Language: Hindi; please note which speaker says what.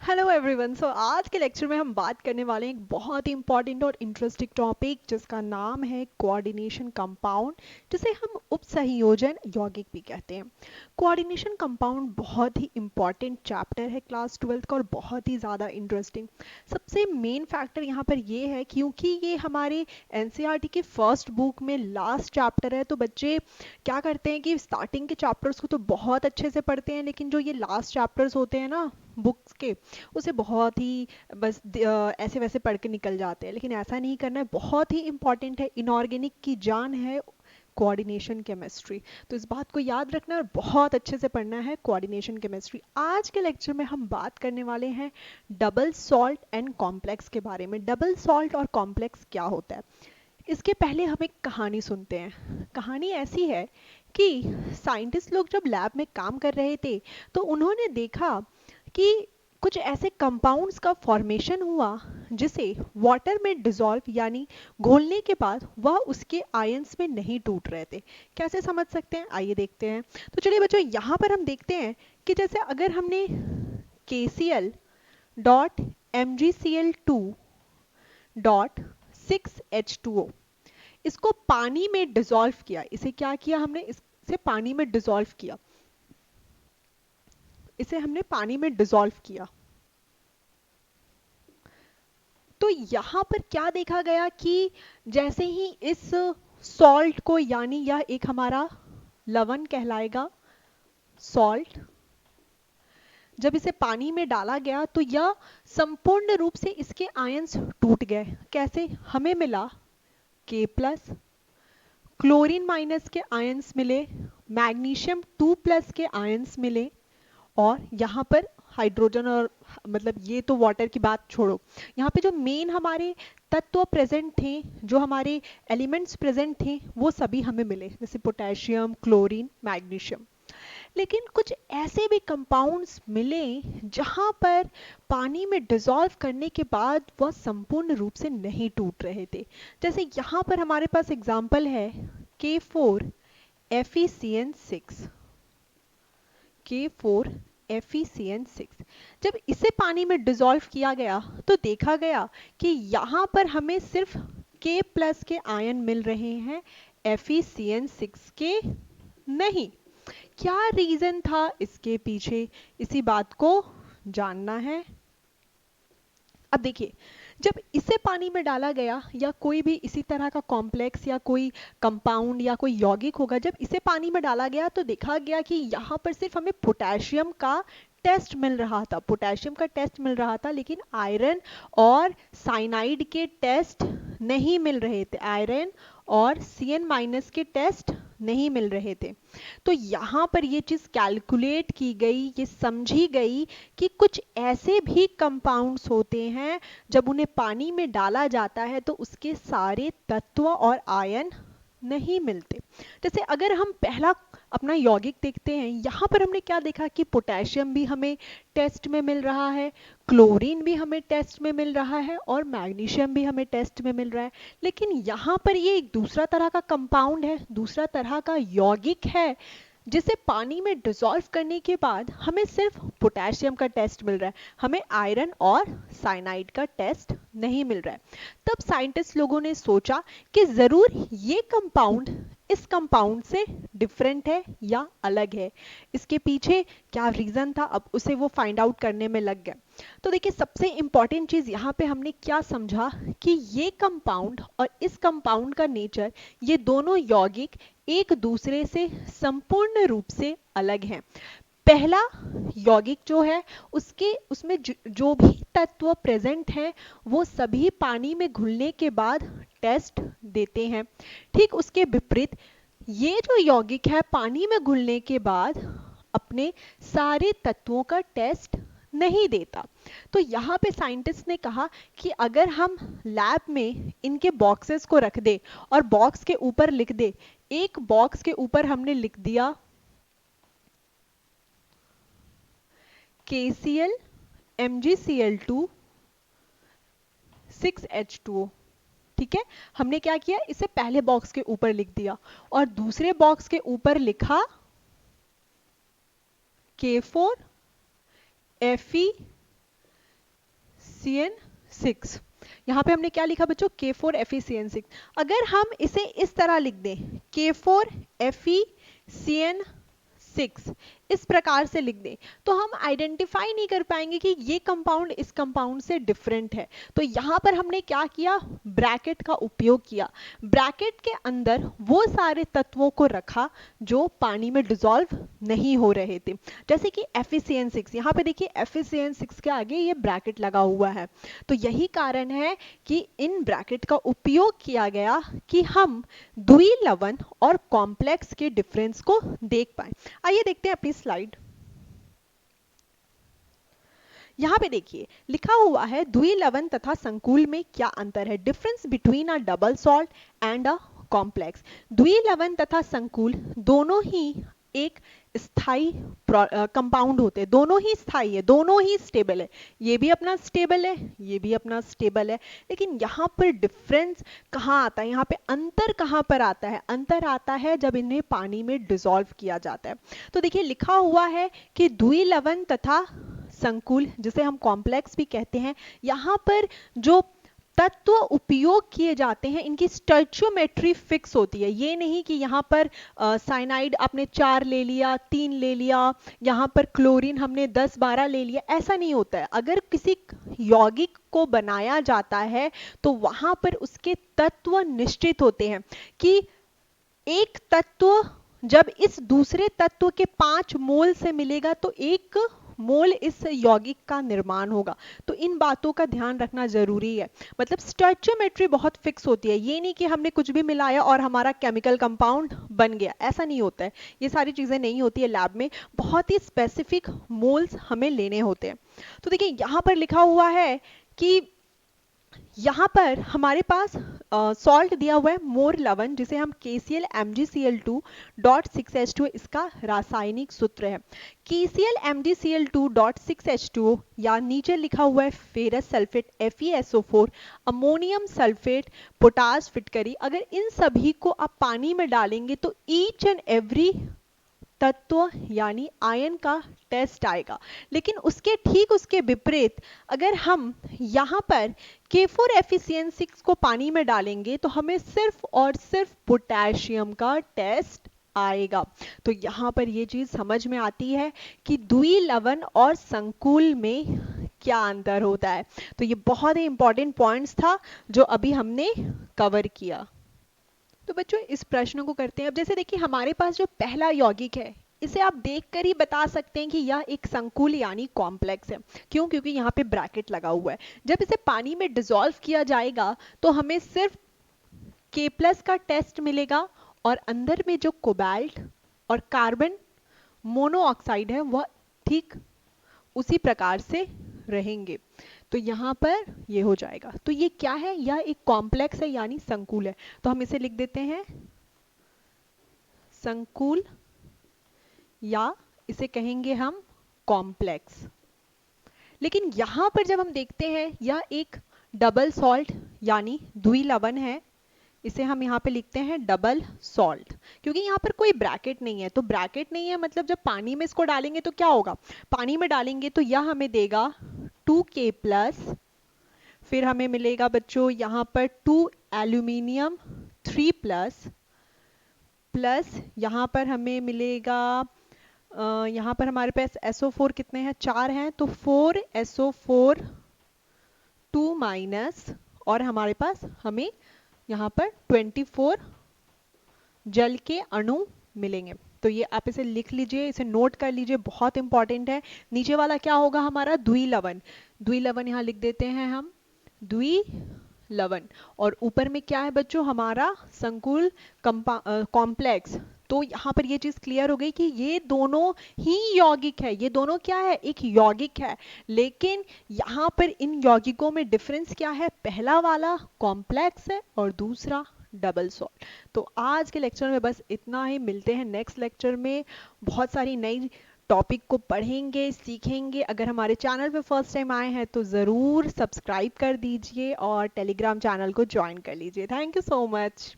Speaker 1: Hello everyone. सो आज के लेक्चर में हम बात करने वाले हैं एक बहुत ही इंपॉर्टेंट और इंटरेस्टिंग टॉपिक जिसका नाम है कोऑर्डिनेशन कंपाउंड, जिसे हम उपसंयोजन यौगिक भी कहते हैं। कोऑर्डिनेशन कंपाउंड बहुत ही इंपॉर्टेंट चैप्टर है क्लास 12 का और बहुत ही ज़्यादा इंटरेस्टिंग। सबसे मेन फैक्टर यहाँ पर ये है क्योंकि ये हमारे एनसीईआरटी के फर्स्ट बुक में लास्ट चैप्टर है, तो बच्चे क्या करते हैं कि स्टार्टिंग के चैप्टर्स को तो बहुत अच्छे से पढ़ते हैं, लेकिन जो ये लास्ट चैप्टर्स होते हैं ना बुक्स के, उसे बहुत ही बस ऐसे वैसे पढ़ के निकल जाते हैं। लेकिन ऐसा नहीं करना है, बहुत ही इंपॉर्टेंट है, इनऑर्गेनिक की जान है कोऑर्डिनेशन केमिस्ट्री। तो इस बात को याद रखना और बहुत अच्छे से पढ़ना है कोऑर्डिनेशन केमिस्ट्री। आज के लेक्चर में हम बात करने वाले हैं डबल सॉल्ट एंड कॉम्प्लेक्स के बारे में। डबल सॉल्ट और कॉम्प्लेक्स क्या होता है, इसके पहले हम एक कहानी सुनते हैं। कहानी ऐसी है कि साइंटिस्ट लोग जब लैब में काम कर रहे थे तो उन्होंने देखा कि कुछ ऐसे कंपाउंड्स का फॉर्मेशन हुआ जिसे वाटर में डिसॉल्व यानी घोलने के बाद वह उसके आयंस में नहीं टूट रहे थे। कैसे समझ सकते हैं, आइए देखते हैं। तो चलिए बच्चों, यहाँ पर हम देखते हैं कि जैसे अगर हमने KCl dot MgCl2 dot 6H2O इसको पानी में डिसॉल्व किया, इसे क्या किया हमने, इसे पानी में डिसॉल्व किया, इसे हमने पानी में डिसॉल्व किया। तो यहां पर क्या देखा गया कि जैसे ही इस सॉल्ट को, यानी यह एक हमारा लवण कहलाएगा सॉल्ट, जब इसे पानी में डाला गया तो यह संपूर्ण रूप से इसके आयंस टूट गए। कैसे, हमें मिला K प्लस, क्लोरीन माइनस के आयंस मिले, मैग्नीशियम 2 प्लस के आयंस मिले, और यहाँ पर हाइड्रोजन, और मतलब ये तो वाटर की बात छोड़ो, यहाँ पे जो मेन हमारे तत्व प्रेजेंट थे, जो हमारे एलिमेंट्स प्रेजेंट थे, वो सभी हमें मिले, जैसे पोटेशियम, क्लोरीन, मैग्नीशियम। लेकिन कुछ ऐसे भी कंपाउंड्स मिले जहां पर पानी में डिसॉल्व करने के बाद वह संपूर्ण रूप से नहीं टूट रहे थे। जैसे यहाँ पर हमारे पास एग्जाम्पल है K4FeCN6। K4FeCN6 जब इसे पानी में डिसॉल्व किया गया तो देखा गया कि यहाँ पर हमें सिर्फ K प्लस के आयन मिल रहे हैं, FeCN6 के नहीं। क्या रीजन था इसके पीछे, इसी बात को जानना है। अब देखिए, जब इसे पानी में डाला गया या कोई भी इसी तरह का कॉम्प्लेक्स या कोई कंपाउंड या कोई यौगिक होगा, जब इसे पानी में डाला गया तो देखा गया कि यहाँ पर सिर्फ हमें पोटेशियम का टेस्ट मिल रहा था, पोटेशियम का टेस्ट मिल रहा था, लेकिन आयरन और साइनाइड के टेस्ट नहीं मिल रहे थे, आयरन और Cn माइनस के टेस्ट नहीं मिल रहे थे। तो यहाँ पर ये चीज़ कैलकुलेट की गई, ये समझी गई कि कुछ ऐसे भी कंपाउंड्स होते हैं जब उन्हें पानी में डाला जाता है तो उसके सारे तत्व और आयन नहीं मिलते। जैसे अगर हम पहला अपना यौगिक देखते हैं, यहाँ पर हमने क्या देखा कि पोटेशियम भी हमें टेस्ट में मिल रहा है, क्लोरीन भी हमें टेस्ट में मिल रहा है, और मैग्नीशियम भी हमें टेस्ट में मिल रहा है। लेकिन यहाँ पर ये एक दूसरा तरह का कंपाउंड है, दूसरा तरह का यौगिक है, जिसे पानी में डिसॉल्व करने के बाद हमें सिर्फ पोटेशियम का टेस्ट मिल रहा है, हमें आयरन और साइनाइड का टेस्ट नहीं मिल रहा है। तब साइंटिस्ट लोगों ने सोचा कि जरूर ये कंपाउंड इस कंपाउंड से डिफरेंट है या अलग है, इसके पीछे क्या रीजन था, अब उसे वो फाइंड आउट करने में लग गए। तो देखिए, सबसे इंपॉर्टेंट चीज यहाँ पे हमने क्या समझा कि ये कंपाउंड और इस कंपाउंड का नेचर, ये दोनों यौगिक एक दूसरे से संपूर्ण रूप से अलग हैं। पहला यौगिक जो है उसमें जो भी तत्व प्रेजेंट हैं वो सभी पानी में घुलने के बाद टेस्ट देते हैं। ठीक उसके विपरीत ये जो यौगिक है पानी में घुलने के बाद अपने सारे तत्वों का टेस्ट नहीं देता। तो यहाँ पे साइंटिस्ट ने कहा कि अगर हम लैब में इनके बॉक्सेस को रख दे और बॉक्स के ऊपर लिख दे, एक बॉक्स के ऊपर हमने लिख दिया KCl MgCl2 6H2O, ठीक है, हमने क्या किया, इसे पहले बॉक्स के ऊपर लिख दिया और दूसरे बॉक्स के ऊपर लिखा K4 Fe FeCN6। यहाँ पे हमने क्या लिखा बच्चों, K4FeCN6। अगर हम इसे इस तरह लिख दें, K4FeCN6 इस प्रकार से लिख दें, तो हम आइडेंटिफाई नहीं कर पाएंगे कि ये कंपाउंड इस कंपाउंड से डिफरेंट है। तो यहाँ पर हमने क्या किया, ब्रैकेट का उपयोग किया। ब्रैकेट के अंदर वो सारे तत्वों को रखा जो पानी में डिसॉल्व नहीं हो रहे थे, जैसे कि FeCN6। यहाँ पे देखिए FeCN6 के आगे ये ब्रैकेट लगा हुआ है। तो यही कारण है कि इन ब्रैकेट का उपयोग किया गया कि हम द्विलवण और कॉम्प्लेक्स के डिफरेंस को देख पाए। आइए देखते हैं अपनी स्लाइड। यहाँ पे देखिए लिखा हुआ है द्विलवण तथा संकुल में क्या अंतर है, difference between a double salt and a complex. द्विलवण तथा संकुल दोनों ही एक स्थाई कंपाउंड होते हैं, दोनों ही स्थाई है, दोनों ही स्टेबल है। ये भी अपना स्टेबल है, ये भी अपना स्टेबल है। लेकिन यहाँ पर डिफरेंस कहाँ आता है, यहाँ पे अंतर कहाँ पर आता है, अंतर आता है जब इन्हें पानी में डिसॉल्व किया जाता है। तो देखिए लिखा हुआ है कि द्विलवण तथा संकुल, जिसे हम कॉम्प्लेक्स भी कहते हैं, यहाँ पर जो तत्व उपयोग किए जाते हैं इनकी स्टोइचियोमेट्री फिक्स होती है। ये नहीं कि यहाँ पर साइनाइड आपने 4 ले लिया, 3 ले लिया, यहाँ पर क्लोरीन हमने 10-12 ले लिया, ऐसा नहीं होता है। अगर किसी यौगिक को बनाया जाता है तो वहां पर उसके तत्व निश्चित होते हैं कि एक तत्व जब इस दूसरे तत्व के 5 मोल से मिलेगा तो 1 मोल इस यौगिक का निर्माण होगा। तो इन बातों का ध्यान रखना जरूरी है। मतलब स्टोइचियोमेट्री बहुत फिक्स होती है। ये नहीं कि हमने कुछ भी मिलाया और हमारा केमिकल कंपाउंड बन गया, ऐसा नहीं होता है। ये सारी चीजें नहीं होती है लैब में, बहुत ही स्पेसिफिक मोल्स हमें लेने होते हैं। तो देखिए यहां पर लिखा हुआ है कि यहाँ पर हमारे पास सॉल्ट दिया हुआ है मोर लवण, जिसे हम KCl MgCl2.6H2 इसका रासायनिक सूत्र है। KCl MgCl2.6H2 या नीचे लिखा हुआ है ferrous sulphate FeSO4, ammonium sulphate, potash फिटकरी। अगर इन सभी को आप पानी में डालेंगे तो ईच एंड एवरी तत्व यानी आयन का टेस्ट आएगा। लेकिन उसके विपरीत अगर हम यहाँ पर K4FeCN6 को पानी में डालेंगे तो हमें सिर्फ और सिर्फ पोटेशियम का टेस्ट आएगा। तो यहाँ पर ये चीज समझ में आती है कि द्विलवण और संकुल में क्या अंतर होता है। तो ये बहुत ही इंपॉर्टेंट पॉइंट्स था जो अभी हमने कवर किया। तो बच्चों इस प्रश्न को करते हैं। अब जैसे देखिए हमारे पास जो पहला यौगिक है, इसे आप देखकर ही बता सकते हैं कि यह एक संकुल यानी कॉम्प्लेक्स है। क्यों? क्योंकि यहाँ पे ब्रैकेट लगा हुआ है। जब इसे पानी में डिसॉल्व किया जाएगा तो हमें सिर्फ K+ का टेस्ट मिलेगा और अंदर में जो कोबाल्ट और कार्बन मोनोऑक्साइड है वह ठीक उसी प्रकार से रहेंगे। तो यहाँ पर ये हो जाएगा। तो ये क्या है? यह एक कॉम्प्लेक्स है यानी संकुल है। तो हम इसे लिख देते हैं संकुल, या इसे कहेंगे हम कॉम्प्लेक्स। लेकिन यहां पर जब हम देखते हैं यह एक डबल सॉल्ट यानी द्विलवण है, इसे हम यहाँ पे लिखते हैं डबल सॉल्ट, क्योंकि यहाँ पर कोई ब्रैकेट नहीं है। तो ब्रैकेट नहीं है मतलब जब पानी में इसको डालेंगे तो क्या होगा, पानी में डालेंगे तो यह हमें देगा 2K+, फिर हमें मिलेगा बच्चों यहाँ पर 2 एल्यूमिनियम 3+, प्लस यहाँ पर हमें मिलेगा यहाँ पर हमारे पास SO4 कितने हैं, 4 हैं, तो 4SO4 2- और हमारे पास हमें यहाँ पर 24 जल के अणु मिलेंगे। तो ये आप इसे लिख लीजिए, इसे नोट कर लीजिए, बहुत इंपॉर्टेंट है। नीचे वाला क्या होगा हमारा द्विलवण, द्विलवण यहाँ लिख देते हैं हम द्विलवण। और ऊपर में क्या है बच्चों हमारा संकुल कॉम्प्लेक्स। तो यहाँ पर ये चीज क्लियर हो गई कि ये दोनों ही यौगिक है, ये दोनों क्या है, एक यौगिक है। लेकिन यहाँ पर इन यौगिकों में डिफरेंस क्या है, पहला वाला कॉम्प्लेक्स है और दूसरा डबल सॉल्ट। तो आज के लेक्चर में बस इतना ही, मिलते हैं नेक्स्ट लेक्चर में। बहुत सारी नई टॉपिक को पढ़ेंगे, सीखेंगे। अगर हमारे चैनल पे फर्स्ट टाइम आए हैं तो ज़रूर सब्सक्राइब कर दीजिए और टेलीग्राम चैनल को ज्वाइन कर लीजिए। Thank you so much.